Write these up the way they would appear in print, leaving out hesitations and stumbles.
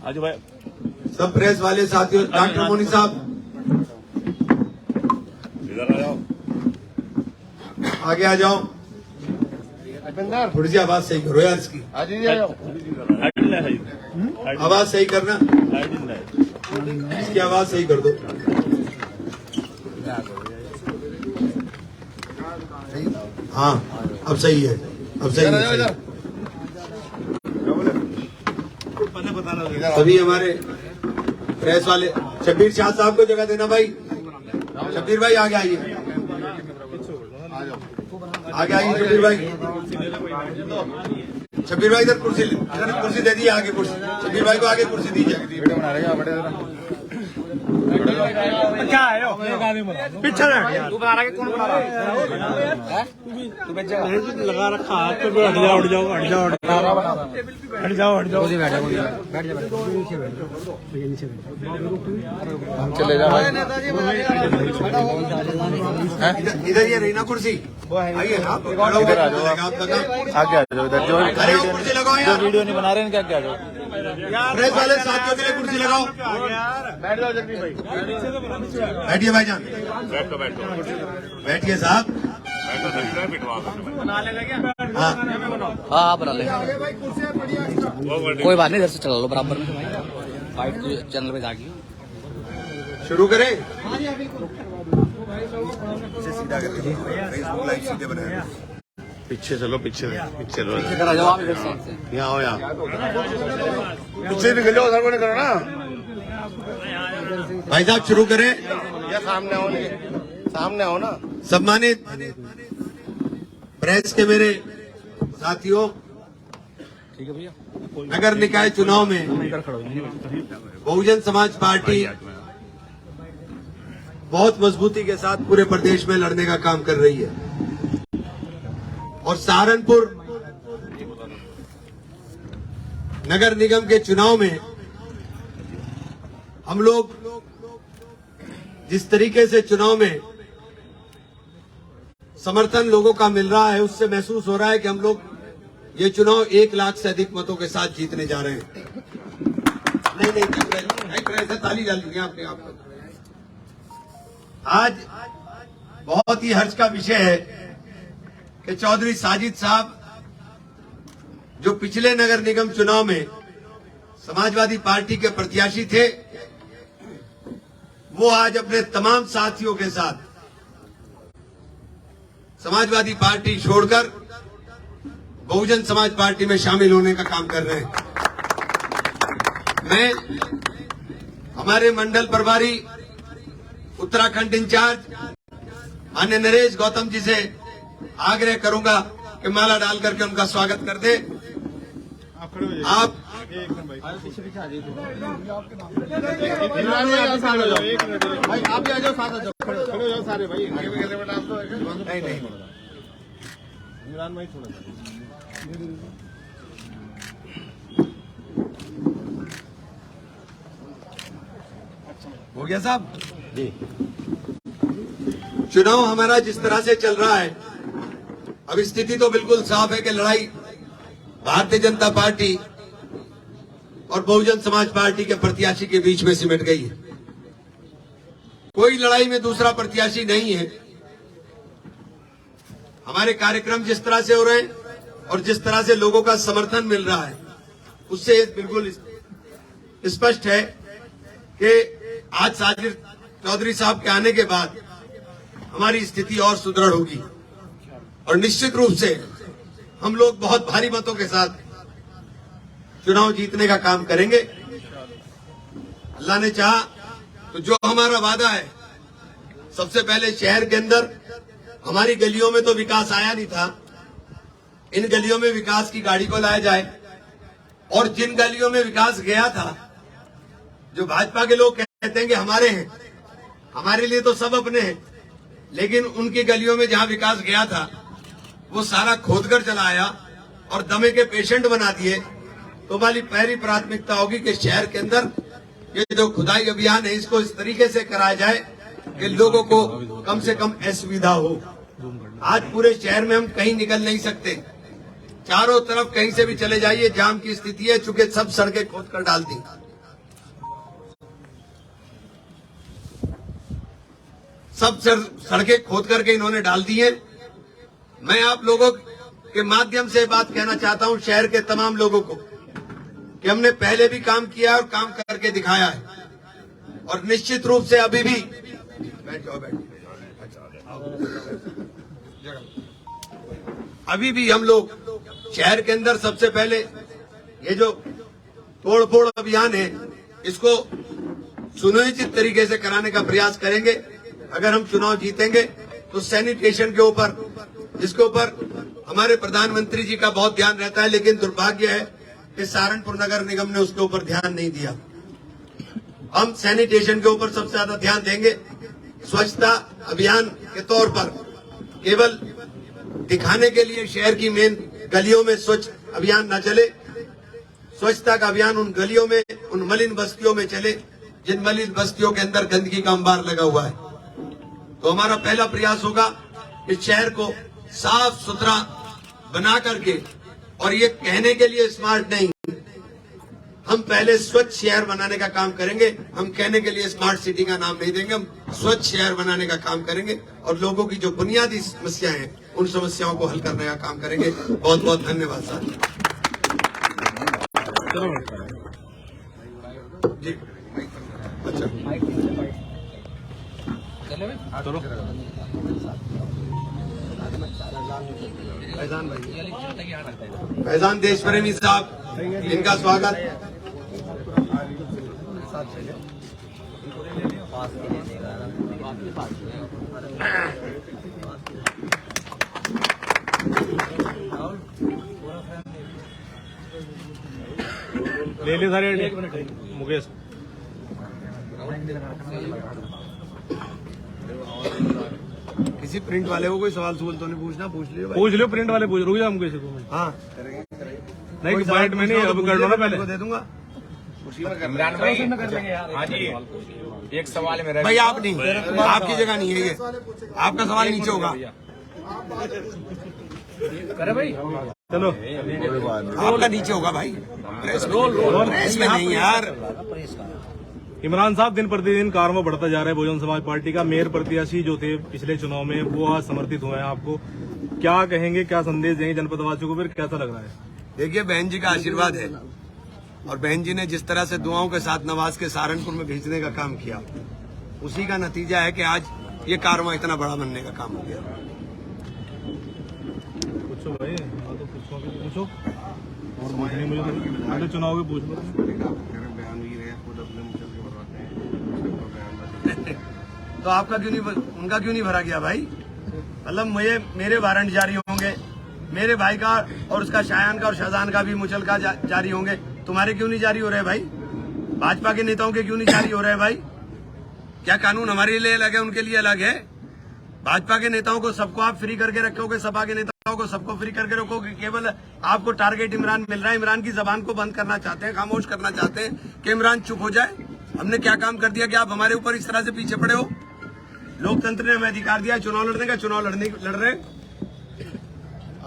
आज भाई सब प्रेस वाले साथियों, डॉक्टर मोनी साहब इधर आ जाओ, आगे आ जाओ। थोड़ी सी आवाज सही करो यार इसकी, आवाज सही करना, इसकी आवाज सही कर दो। हाँ अब सही है, अब सही है। सभी हमारे प्रेस वाले, शब्बीर शाह साहब को जगह देना भाई। शब्बीर भाई आगे आइए, आगे आइए शब्बीर भाई। शब्बीर भाई इधर कुर्सी दे दी, आगे कुर्सी शब्बीर भाई को आगे कुर्सी दीजिए। क्या है पीछे तू बना रहा है, कौन बना रहा है? तू लगा रखा हाथ पे, हट जाओ हट जाओ हट जाओ हट जाओ हट जाओ, बैठ जा चले जाओ। इधर ये रही ना कुर्सी, आइए ना, इधर आ जाओ, आगे आ जाओ। इधर जो कुर्सी लगाओ यार, वीडियो नहीं बना रहे हैं क्या, क्या जाओ प्रेस वाले साथियों के लिए कुर्सी लगाओ। बैठ जाओ जल्दी भाई, बैठिए भाईजान, बैठिए साहब। हाँ हाँ बना ले, कोई बात नहीं, इधर से चला लो बराबर में, फाइट चैनल पे जाके शुरू करें। सीधा करके फेसबुक लाइव सीधे बनाए, पीछे चलो, पीछे चलो, इधर आ जाओ आप, इधर से यहाँ आओ, यहाँ पीछे निकल जाओ, उधर को नहीं करो ना भाई साहब, शुरू करें। या सामने आओ, सामने आओ ना। सम्मानित प्रेस के मेरे साथियों, ठीक है भैया। नगर निकाय चुनाव में बहुजन समाज पार्टी बहुत मजबूती के साथ पूरे प्रदेश में लड़ने का काम कर रही है और सहारनपुर नगर निगम के चुनाव में हम लोग जिस तरीके से चुनाव में समर्थन लोगों का मिल रहा है, उससे महसूस हो रहा है कि हम लोग ये चुनाव 1 लाख से अधिक मतों के साथ जीतने जा रहे हैं। नहीं, ताली डाल दी आपने। आप आज बहुत ही हर्ष का विषय है कि चौधरी साजिद साहब, जो पिछले नगर निगम चुनाव में समाजवादी पार्टी के प्रत्याशी थे, वो आज अपने तमाम साथियों के साथ समाजवादी पार्टी छोड़कर बहुजन समाज पार्टी में शामिल होने का काम कर रहे हैं। मैं हमारे मंडल प्रभारी उत्तराखंड इंचार्ज माननीय नरेश गौतम जी से आग्रह करूंगा कि माला डाल करके उनका स्वागत कर दे। आप आप आ जाओ, साथ आ जाओ, खड़े हो जाओ सारे भाई, नहीं इमरान भाई थोड़ा हो गया साहब जी। चुनाव हमारा जिस तरह से चल रहा है, अब स्थिति तो बिल्कुल साफ है कि लड़ाई भारतीय जनता पार्टी और बहुजन समाज पार्टी के प्रत्याशी के बीच में सिमट गई है। कोई लड़ाई में दूसरा प्रत्याशी नहीं है। हमारे कार्यक्रम जिस तरह से हो रहे हैं और जिस तरह से लोगों का समर्थन मिल रहा है, उससे बिल्कुल स्पष्ट है कि आज साजिद चौधरी साहब के आने के बाद हमारी स्थिति और सुदृढ़ होगी और निश्चित रूप से हम लोग बहुत भारी मतों के साथ चुनाव जीतने का काम करेंगे। अल्लाह ने चाहा तो जो हमारा वादा है, सबसे पहले शहर के अंदर हमारी गलियों में तो विकास आया नहीं था, इन गलियों में विकास की गाड़ी को लाया जाए और जिन गलियों में विकास गया था, जो भाजपा के लोग कहते हैं कि हमारे हैं, हमारे लिए तो सब अपने हैं, लेकिन उनकी गलियों में जहां विकास गया था वो सारा खोदकर चला आया और दमे के पेशेंट बना दिए। तो हमारी पहली प्राथमिकता होगी कि शहर के अंदर ये जो खुदाई अभियान है, इसको इस तरीके से कराया जाए कि लोगों को कम से कम असुविधा हो। आज पूरे शहर में हम कहीं निकल नहीं सकते, चारों तरफ कहीं से भी चले जाइए जाम की स्थिति है, चूंकि सब सड़कें खोद कर डाल दी। सब सड़कें खोद करके इन्होंने डाल दी है। मैं आप लोगों के माध्यम से बात कहना चाहता हूं शहर के तमाम लोगों को कि हमने पहले भी काम किया और काम करके दिखाया है, और निश्चित रूप से अभी भी हम लोग शहर के अंदर सबसे पहले ये जो तोड़फोड़ अभियान है इसको सुनिश्चित तरीके से कराने का प्रयास करेंगे। अगर हम चुनाव जीतेंगे तो सैनिटेशन के ऊपर, जिसके ऊपर हमारे प्रधानमंत्री जी का बहुत ध्यान रहता है, लेकिन दुर्भाग्य है कि सहारनपुर नगर निगम ने उसके ऊपर ध्यान नहीं दिया। हम सैनिटेशन के ऊपर सबसे ज्यादा ध्यान देंगे। स्वच्छता अभियान के तौर पर केवल दिखाने के लिए शहर की मेन गलियों में स्वच्छ अभियान न चले, स्वच्छता का अभियान उन गलियों में, उन मलिन बस्तियों में चले जिन मलिन बस्तियों के अंदर गंदगी का अंबार लगा हुआ है। तो हमारा पहला प्रयास होगा इस शहर को साफ सुथरा बना करके, और ये कहने के लिए स्मार्ट नहीं, हम पहले स्वच्छ शहर बनाने का काम करेंगे। हम कहने के लिए स्मार्ट सिटी का नाम नहीं देंगे, हम स्वच्छ शहर बनाने का काम करेंगे और लोगों की जो बुनियादी समस्याएं हैं उन समस्याओं को हल करने का काम करेंगे। बहुत बहुत धन्यवाद सर जी। अच्छा चलो फैजान देश प्रेमी साहब, इनका स्वागत। ले ले सारे मुकेश। किसी प्रिंट वाले को कोई सवाल तो नहीं पूछना, पूछ लियो भाई। पूछ लियो, प्रिंट वाले पूछ। रुक जा मुकेश को। हाँ नहीं बाइट में नहीं, अब कर लो ना पहले। दे दूंगा इमरान भाई हाँ जी, एक सवाल मेरा भाई। आप नहीं, आपकी जगह नहीं है ये, आपका सवाल नीचे होगा। करे भाई चलो, आपका नीचे होगा भाई, प्रेस में नहीं यार। इमरान साहब, दिन प्रतिदिन कारवां बढ़ता जा रहा है बहुजन समाज पार्टी का। मेयर प्रत्याशी जो थे पिछले चुनाव में वो आज समर्थित हुए हैं आपको, क्या कहेंगे, क्या संदेश देंगे जनपदवासियों को, फिर कैसा लग रहा है? देखिए, बहन जी का आशीर्वाद है और बहन जी ने जिस तरह से दुआओं के साथ नवाज के सहारनपुर में भेजने का काम किया, उसी का नतीजा है कि आज ये कारवां इतना बड़ा बनने का काम हो गया। पूछो भाई, तो पूछो और मुझे चुनाव के पूछ लो। तो आपका क्यों नहीं, उनका क्यों नहीं भरा गया भाई? मतलब मेरे वारंट जारी होंगे, मेरे भाई का और उसका शायान का और शाहजहान का भी मुचल का जारी होंगे, तुम्हारे क्यों नहीं जारी हो रहे भाई? भाजपा के नेताओं के क्यों नहीं जारी हो रहे भाई? क्या कानून हमारे लिए अलग है, उनके लिए अलग है? भाजपा के नेताओं को सबको आप फ्री करके रखोगे, सपा के नेताओं को सबको फ्री करके रखोगे, केवल आपको टारगेट इमरान मिल रहा है। इमरान की जबान को बंद करना चाहते हैं, खामोश करना चाहते हैं कि इमरान चुप हो जाए। हमने क्या काम कर दिया कि आप हमारे ऊपर इस तरह से पीछे पड़े हो? लोकतंत्र ने हमें अधिकार दिया चुनाव लड़ने का, चुनाव लड़ रहे।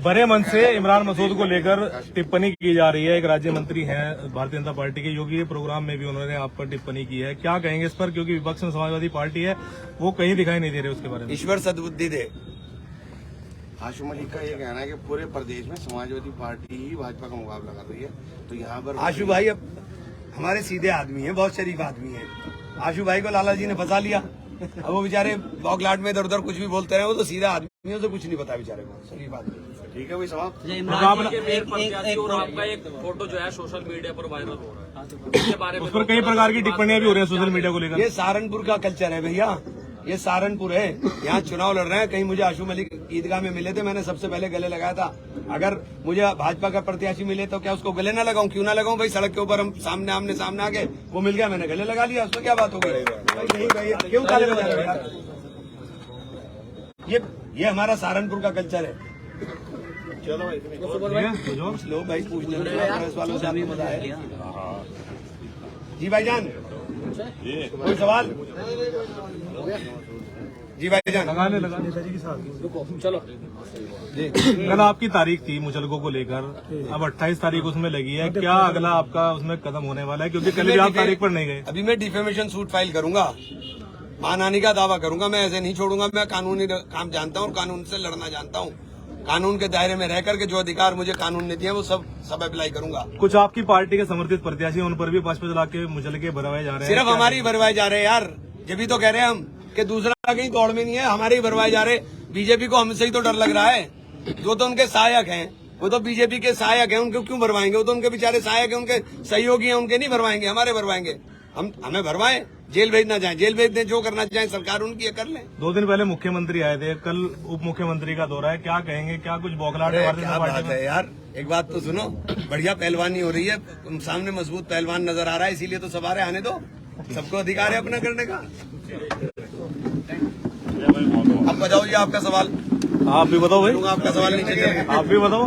बड़े मन से इमरान मसूद को लेकर टिप्पणी की जा रही है। एक राज्य मंत्री हैं भारतीय जनता पार्टी के, योगी प्रोग्राम में भी उन्होंने आप पर टिप्पणी की है, क्या कहेंगे इस पर? क्योंकि विपक्ष में समाजवादी पार्टी है, वो कहीं दिखाई नहीं दे रहे उसके बारे में। ईश्वर सद्बुद्धि दे। आशु मलिक का ये कहना है कि पूरे प्रदेश में समाजवादी पार्टी ही भाजपा का मुकाबला कर रही है, तो यहाँ पर आशु भाई अब हमारे सीधे आदमी है, बहुत शरीफ आदमी है। आशु भाई को लाला जी ने फंसा लिया, अब वो बेचारे बौखलाहट में इधर उधर कुछ भी बोलते रहे। वो तो सीधा आदमी है, तो कुछ नहीं पता बेचारे को, शरीफ आदमी। ठीक है भाई साहब। आपका एक फोटो जो है सोशल मीडिया पर वायरल हो रहा है, इसके बारे में उस पर कई प्रकार की टिप्पणियां भी हो रही है सोशल मीडिया को लेकर। ये सहारनपुर का कल्चर है भैया, ये सहारनपुर है, यहाँ चुनाव लड़ रहे हैं। कहीं मुझे आशु मलिक ईदगाह में मिले थे, मैंने सबसे पहले गले लगाया था। अगर मुझे भाजपा का प्रत्याशी मिले तो क्या उसको गले ना लगाऊं? क्यों ना लगाऊं भाई? सड़क के ऊपर हम सामने आमने सामने आके वो मिल गया, मैंने गले लगा लिया, उसमें क्या बात हो गई? क्यों ताले बजा रहे हो यार? ये हमारा सहारनपुर का कल्चर है। चलो भाई, पूछ लो भाई, पूछने में प्रेस वालों से आपको मजा है। जी भाईजान, कोई सवाल? जी भाईजान, लगाने चलो जी। कल आपकी तारीख थी मुचलकों को लेकर, अब 28 तारीख उसमें लगी है, क्या अगला आपका उसमें कदम होने वाला है? क्योंकि कल भी आप तारीख पर नहीं गए। अभी मैं डिफेमेशन सूट फाइल करूंगा मानहानि का दावा करूंगा। मैं ऐसे नहीं छोड़ूंगा। मैं कानूनी काम जानता हूँ और कानून से लड़ना जानता हूँ। कानून के दायरे में रह करके जो अधिकार मुझे कानून ने दिए वो सब अप्लाई करूंगा। कुछ आपकी पार्टी के समर्थित प्रत्याशी उन पर भी 5-5 लाख के मुचलके भरवाए जा रहे हैं। सिर्फ हमारी भरवाए जा रहे हैं यार। ये भी तो कह रहे हैं हम कि दूसरा कहीं दौड़ में नहीं है, हमारे ही भरवाए जा रहे। बीजेपी को हमसे ही तो डर लग रहा है। जो तो उनके सहायक हैं, वो तो बीजेपी के सहायक हैं, उनको क्यों भरवाएंगे? वो तो उनके बेचारे सहायक हैं, उनके सहयोगी हैं, उनके नहीं भरवाएंगे, हमारे भरवाएंगे। हमें भरवाएं, जेल भेजना चाहें जेल भेज दें, जो करना चाहें सरकार उनकी ये कर लें। 2 दिन पहले मुख्यमंत्री आए थे, कल उप मुख्यमंत्री का दौरा है, क्या कहेंगे? क्या कुछ बौखलाहट है भारतीय क्या जनता बात पार्टी में? है यार, एक बात तो सुनो, बढ़िया पहलवानी हो रही है, सामने मजबूत पहलवान नजर आ रहा है, इसीलिए तो सब आ रहे, आने दो, सबको अधिकार है अपना करने का। अब बजाओ ये आपका सवाल। आप भी बताओ भाई, आपका सवाल नीचे आप भी बताओ।